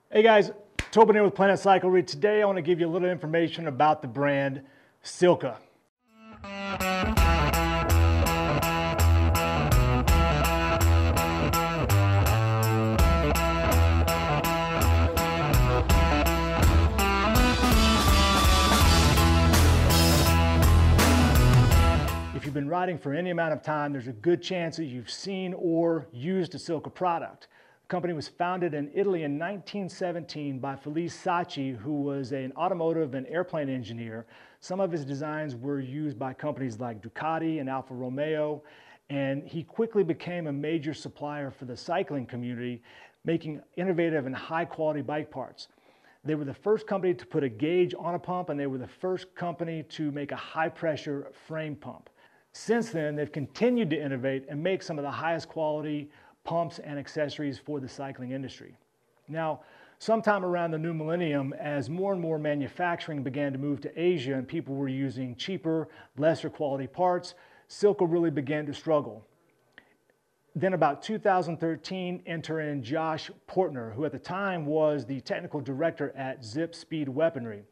Hey guys, Tobin here with Planet Cyclery. Today I want to give you a little information about the brand Silca. If you've been riding for any amount of time, there's a good chance that you've seen or used a Silca product. The company was founded in Italy in 1917 by Felice Sacchi, who was an automotive and airplane engineer. Some of his designs were used by companies like Ducati and Alfa Romeo, and he quickly became a major supplier for the cycling community, making innovative and high-quality bike parts. They were the first company to put a gauge on a pump, and they were the first company to make a high-pressure frame pump. Since then, they've continued to innovate and make some of the highest quality pumps and accessories for the cycling industry. Now, sometime around the new millennium, as more and more manufacturing began to move to Asia and people were using cheaper, lesser quality parts, Silca really began to struggle. Then about 2013, enter in Josh Portner, who at the time was the technical director at Zip Speed Weaponry.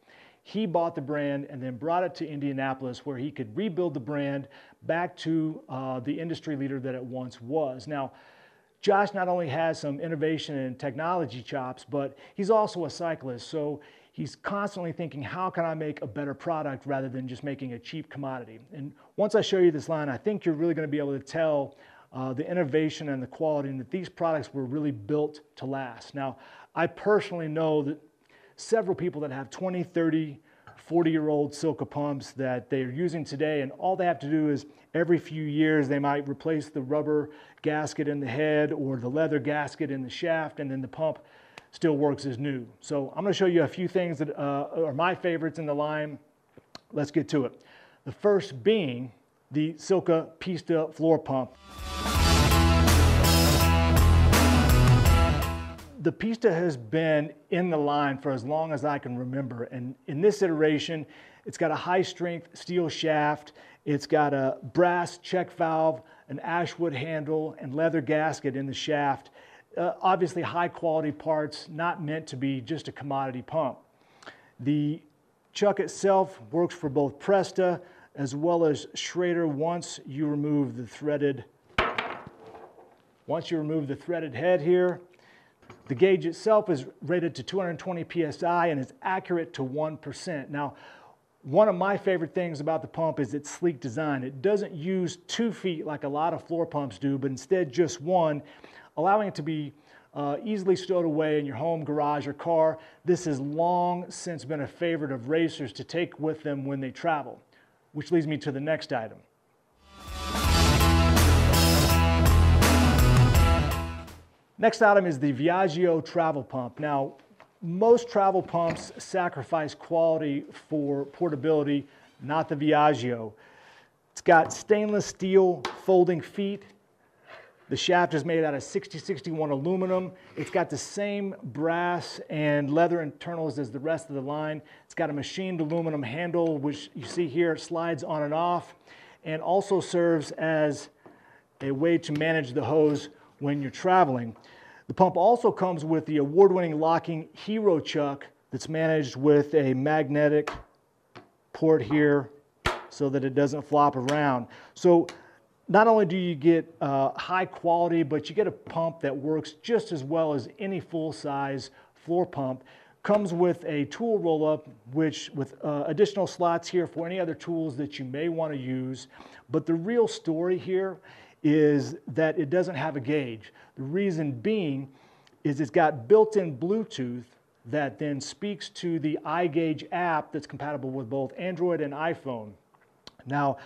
He bought the brand and then brought it to Indianapolis where he could rebuild the brand back to the industry leader that it once was. Now, Josh not only has some innovation and technology chops, but he's also a cyclist. So he's constantly thinking, how can I make a better product rather than just making a cheap commodity? And once I show you this line, I think you're really going to be able to tell the innovation and the quality, and that these products were really built to last. Now, I personally know that several people that have 20, 30, 40-year-old Silca pumps that they're using today, and all they have to do is every few years they might replace the rubber gasket in the head or the leather gasket in the shaft, and then the pump still works as new. So I'm going to show you a few things that are my favorites in the line. Let's get to it. The first being the Silca Pista floor pump. The Pista has been in the line for as long as I can remember, and in this iteration, it's got a high-strength steel shaft, it's got a brass check valve, an ashwood handle, and leather gasket in the shaft. Obviously high-quality parts, not meant to be just a commodity pump. The chuck itself works for both Pista as well as Schrader once you remove the threaded head here. The gauge itself is rated to 220 psi and is accurate to 1%. Now, one of my favorite things about the pump is its sleek design. It doesn't use 2 feet like a lot of floor pumps do, but instead just one, allowing it to be easily stowed away in your home, garage, or car. This has long since been a favorite of racers to take with them when they travel, which leads me to the next item. Next item is the Viaggio travel pump. Now, most travel pumps sacrifice quality for portability, not the Viaggio. It's got stainless steel folding feet. The shaft is made out of 6061 aluminum. It's got the same brass and leather internals as the rest of the line. It's got a machined aluminum handle, which you see here slides on and off, and also serves as a way to manage the hose when you're traveling. The pump also comes with the award-winning locking Hero chuck that's managed with a magnetic port here so that it doesn't flop around. So not only do you get high quality, but you get a pump that works just as well as any full-size floor pump. Comes with a tool roll-up, which with additional slots here for any other tools that you may want to use. But the real story here is that it doesn't have a gauge. The reason being is it's got built-in Bluetooth that then speaks to the iGauge app that's compatible with both Android and iPhone. Now,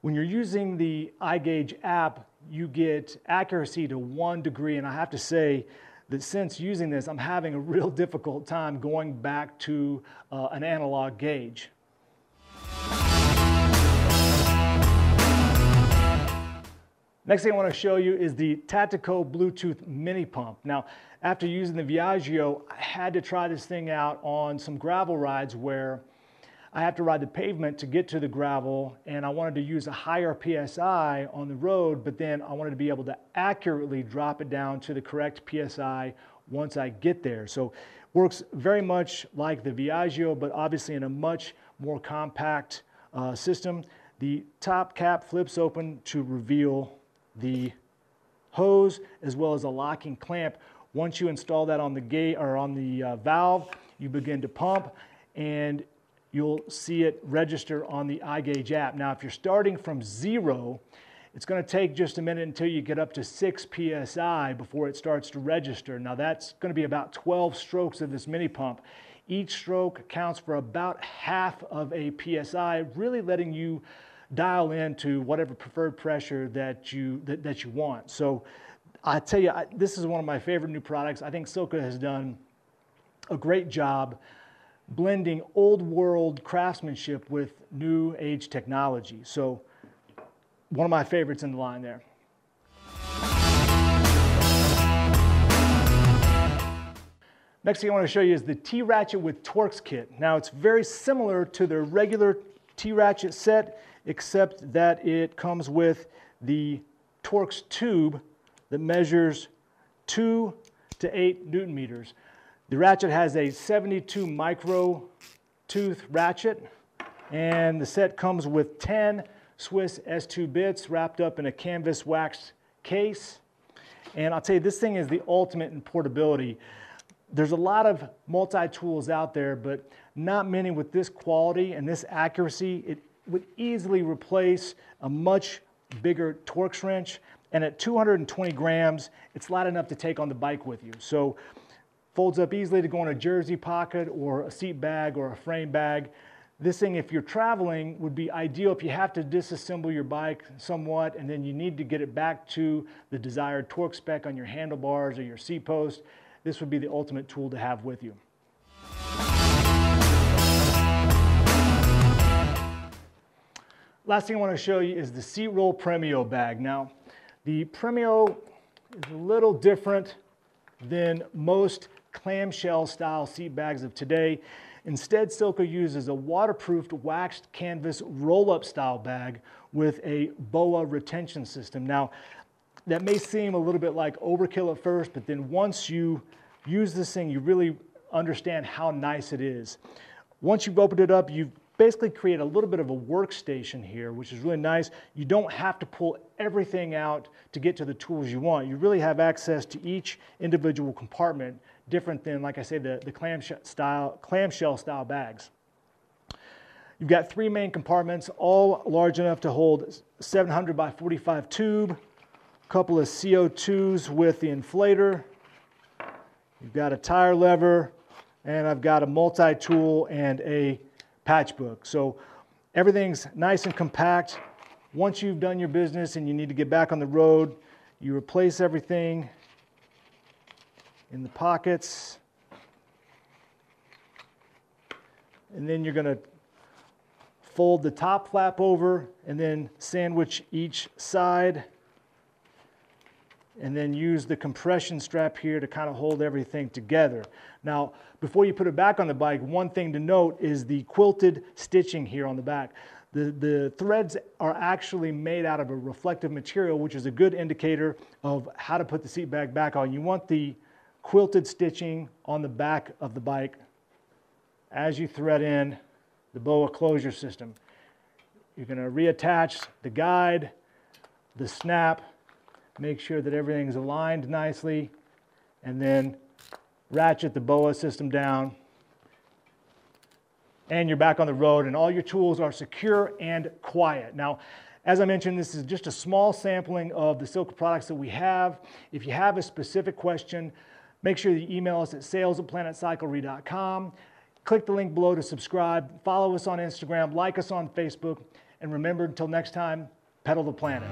when you're using the iGauge app, you get accuracy to 1 degree, and I have to say that since using this, I'm having a real difficult time going back to an analog gauge. Next thing I want to show you is the Tactico Bluetooth mini pump. Now, after using the Viaggio, I had to try this thing out on some gravel rides where I have to ride the pavement to get to the gravel, and I wanted to use a higher PSI on the road, but then I wanted to be able to accurately drop it down to the correct PSI once I get there. So works very much like the Viaggio, but obviously in a much more compact system. The top cap flips open to reveal the hose as well as a locking clamp. Once you install that on the gate or on the valve, you begin to pump and you'll see it register on the iGauge app. Now, if you're starting from 0, it's going to take just a minute until you get up to 6 psi before it starts to register. Now, that's going to be about 12 strokes of this mini pump. Each stroke accounts for about half of a psi, really letting you dial into whatever preferred pressure that you want. So I tell you, this is one of my favorite new products. I think Silca has done a great job blending old world craftsmanship with new age technology. So one of my favorites in the line there. Next thing I want to show you is the T-ratchet with Torx kit. Now it's very similar to the regular T-ratchet set, except that it comes with the Torx tube that measures 2 to 8 Newton meters. The ratchet has a 72 micro tooth ratchet, and the set comes with 10 Swiss S2 bits wrapped up in a canvas waxed case. And I'll tell you, this thing is the ultimate in portability. There's a lot of multi-tools out there, but not many with this quality and this accuracy. It would easily replace a much bigger Torx wrench, and at 220 grams, it's light enough to take on the bike with you. So folds up easily to go in a jersey pocket or a seat bag or a frame bag. This thing, if you're traveling, would be ideal if you have to disassemble your bike somewhat and then you need to get it back to the desired torque spec on your handlebars or your seat post. This would be the ultimate tool to have with you. Last thing I want to show you is the seat roll Premio bag. Now, the Premio is a little different than most clamshell style seat bags of today. Instead, Silca uses a waterproofed waxed canvas roll-up style bag with a BOA retention system. Now, that may seem a little bit like overkill at first, but then once you use this thing, you really understand how nice it is. Once you've opened it up, you've basically created a little bit of a workstation here, which is really nice. You don't have to pull everything out to get to the tools you want. You really have access to each individual compartment, different than, like I said, the clamshell style bags. You've got 3 main compartments, all large enough to hold 700 by 45 tube, a couple of CO2s with the inflator. You've got a tire lever, and I've got a multi-tool and a patch book. So everything's nice and compact. Once you've done your business and you need to get back on the road, you replace everything in the pockets, and then you're going to fold the top flap over and then sandwich each side, and then use the compression strap here to kind of hold everything together. Now, before you put it back on the bike, one thing to note is the quilted stitching here on the back. The threads are actually made out of a reflective material, which is a good indicator of how to put the seat bag back on. You want the quilted stitching on the back of the bike as you thread in the BOA closure system. You're going to reattach the guide, the snap, make sure that everything's aligned nicely, and then ratchet the BOA system down, and you're back on the road, and all your tools are secure and quiet. Now, as I mentioned, this is just a small sampling of the Silca products that we have. If you have a specific question, make sure you email us at sales@planetcyclery.com. Click the link below to subscribe. Follow us on Instagram, like us on Facebook, and remember, until next time, pedal the planet.